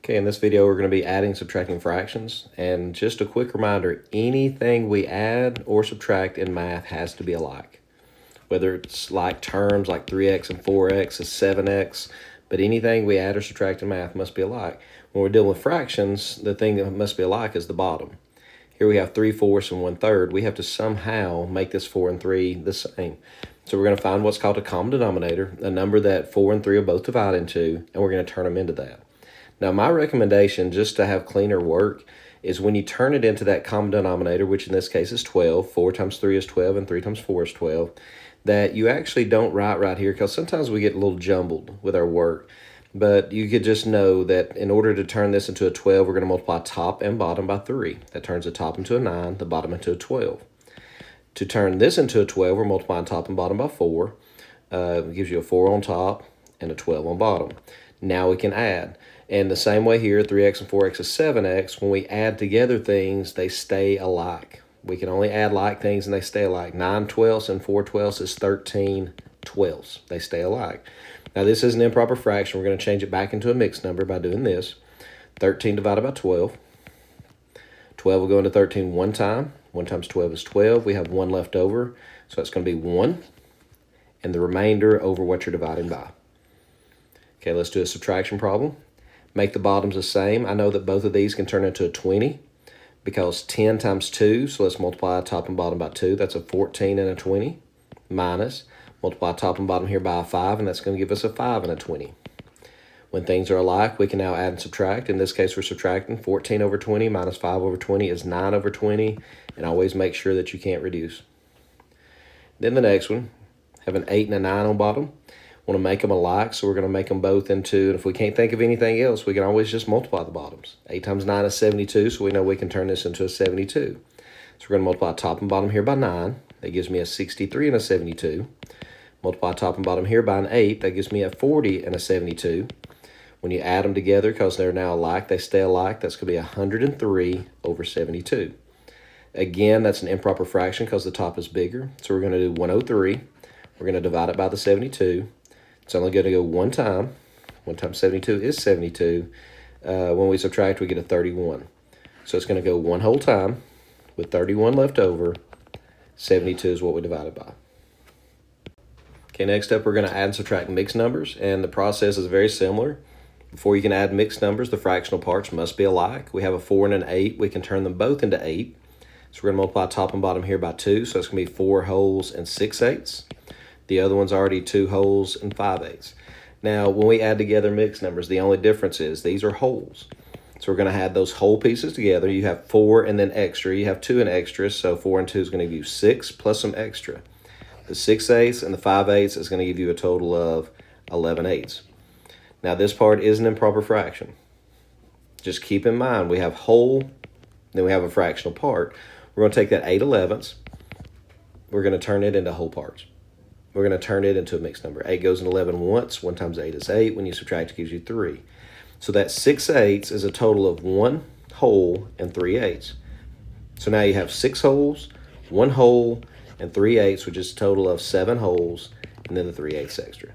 Okay, in this video we're going to be adding, subtracting fractions, and just a quick reminder, anything we add or subtract in math has to be alike. Whether it's like terms like 3x and 4x is 7x, but anything we add or subtract in math must be alike. When we're dealing with fractions, the thing that must be alike is the bottom. Here we have 3/4 and 1/3. We have to somehow make this 4 and 3 the same. So we're going to find what's called a common denominator, a number that 4 and 3 are both divided into, and we're going to turn them into that. Now, my recommendation, just to have cleaner work, is when you turn it into that common denominator, which in this case is 12, 4 times 3 is 12, and 3 times 4 is 12, that you actually don't write right here, because sometimes we get a little jumbled with our work. But you could just know that in order to turn this into a 12, we're going to multiply top and bottom by 3. That turns the top into a 9, the bottom into a 12. To turn this into a 12, we're multiplying top and bottom by 4. It gives you a 4 on top and a 12 on bottom. Now we can add. And the same way here, 3x and 4x is 7x. When we add together things, they stay alike. We can only add like things and they stay alike. 9/12 and 4/12 is 13/12. They stay alike. Now this is an improper fraction. We're going to change it back into a mixed number by doing this. 13 divided by 12. 12 will go into 13 one time. 1 times 12 is 12. We have 1 left over. So it's going to be 1 and the remainder over what you're dividing by. Okay, let's do a subtraction problem. Make the bottoms the same. I know that both of these can turn into a 20 because 10 times 2, so let's multiply top and bottom by 2. That's a 14 and a 20. Minus, multiply top and bottom here by a 5, and that's going to give us a 5 and a 20. When things are alike, we can now add and subtract. In this case, we're subtracting. 14 over 20 minus 5 over 20 is 9 over 20, and always make sure that you can't reduce. Then the next one, have an 8 and a 9 on bottom. Want to make them alike, so we're going to make them both into, and if we can't think of anything else, we can always just multiply the bottoms. 8 times 9 is 72, so we know we can turn this into a 72. So we're going to multiply top and bottom here by 9. That gives me a 63 and a 72. Multiply top and bottom here by an 8. That gives me a 40 and a 72. When you add them together, because they're now alike, they stay alike, that's going to be 103 over 72. Again, that's an improper fraction because the top is bigger. So we're going to do 103. We're going to divide it by the 72. It's only going to go one time. 1 times 72 is 72. When we subtract, we get a 31. So it's going to go one whole time with 31 left over. 72 is what we divided by. Okay, next up, we're going to add and subtract mixed numbers, and the process is very similar. Before you can add mixed numbers, the fractional parts must be alike. We have a 4 and an 8. We can turn them both into 8. So we're going to multiply top and bottom here by 2. So it's going to be 4 wholes and 6/8. The other one's already 2 wholes and 5/8. Now, when we add together mixed numbers, the only difference is these are wholes. So we're going to add those whole pieces together. You have 4 and then extra. You have 2 and extra, so 4 and 2 is going to give you 6 plus some extra. The 6/8 and the 5/8 is going to give you a total of 11/8. Now, this part is an improper fraction. Just keep in mind, we have whole, then we have a fractional part. We're going to take that 8/11. We're going to turn it into whole parts. We're going to turn it into a mixed number. 8 goes in 11 once. 1 times 8 is 8. When you subtract, it gives you 3. So that 6/8 is a total of 1 whole and 3/8. So now you have 6 wholes, 1 whole, and 3/8, which is a total of 7 wholes, and then the 3/8 extra.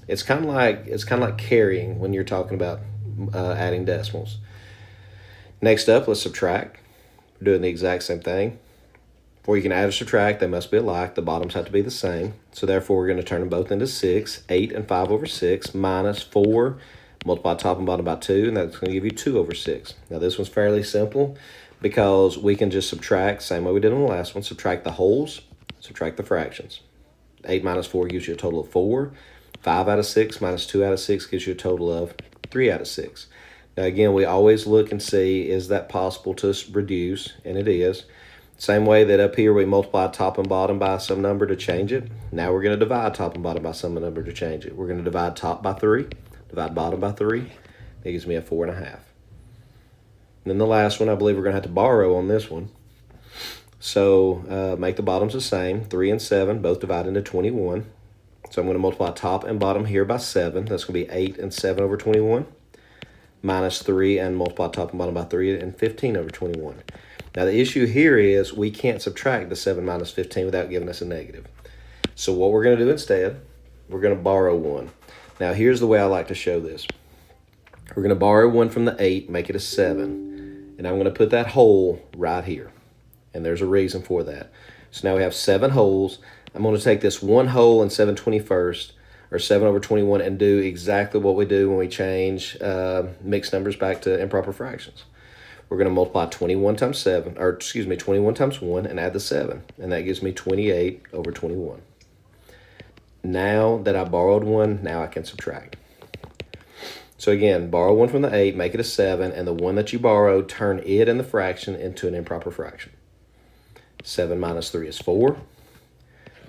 It's kind of like carrying when you're talking about adding decimals. Next up, let's subtract. We're doing the exact same thing. Before you can add or subtract, they must be alike. The bottoms have to be the same. So therefore, we're going to turn them both into 6. 8 and 5 over 6 minus 4. Multiply top and bottom by 2, and that's going to give you 2 over 6. Now, this one's fairly simple because we can just subtract, same way we did on the last one, subtract the wholes, subtract the fractions. 8 minus 4 gives you a total of 4. 5 out of 6 minus 2 out of 6 gives you a total of 3 out of 6. Now, again, we always look and see, is that possible to reduce? And it is. Same way that up here we multiply top and bottom by some number to change it. Now we're going to divide top and bottom by some number to change it. We're going to divide top by 3, divide bottom by 3. That gives me a 4.5. And then the last one, I believe we're going to have to borrow on this one. So make the bottoms the same. 3 and 7, both divide into 21. So I'm going to multiply top and bottom here by 7. That's going to be 8 and 7 over 21. Minus 3 and multiply top and bottom by 3 and 15 over 21. Now, the issue here is we can't subtract the 7 minus 15 without giving us a negative. So what we're going to do instead, we're going to borrow 1. Now, here's the way I like to show this. We're going to borrow 1 from the 8, make it a 7. And I'm going to put that whole right here. And there's a reason for that. So now we have 7 wholes. I'm going to take this 1 whole and 7/21, or 7/21, and do exactly what we do when we change mixed numbers back to improper fractions. We're going to multiply 21 times 7, or excuse me, 21 times 1, and add the 7. And that gives me 28/21. Now that I borrowed 1, now I can subtract. So again, borrow 1 from the 8, make it a 7, and the 1 that you borrowed, turn it and the fraction into an improper fraction. 7 minus 3 is 4.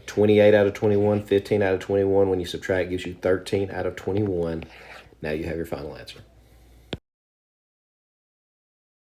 28/21, 15/21, when you subtract, gives you 13/21. Now you have your final answer.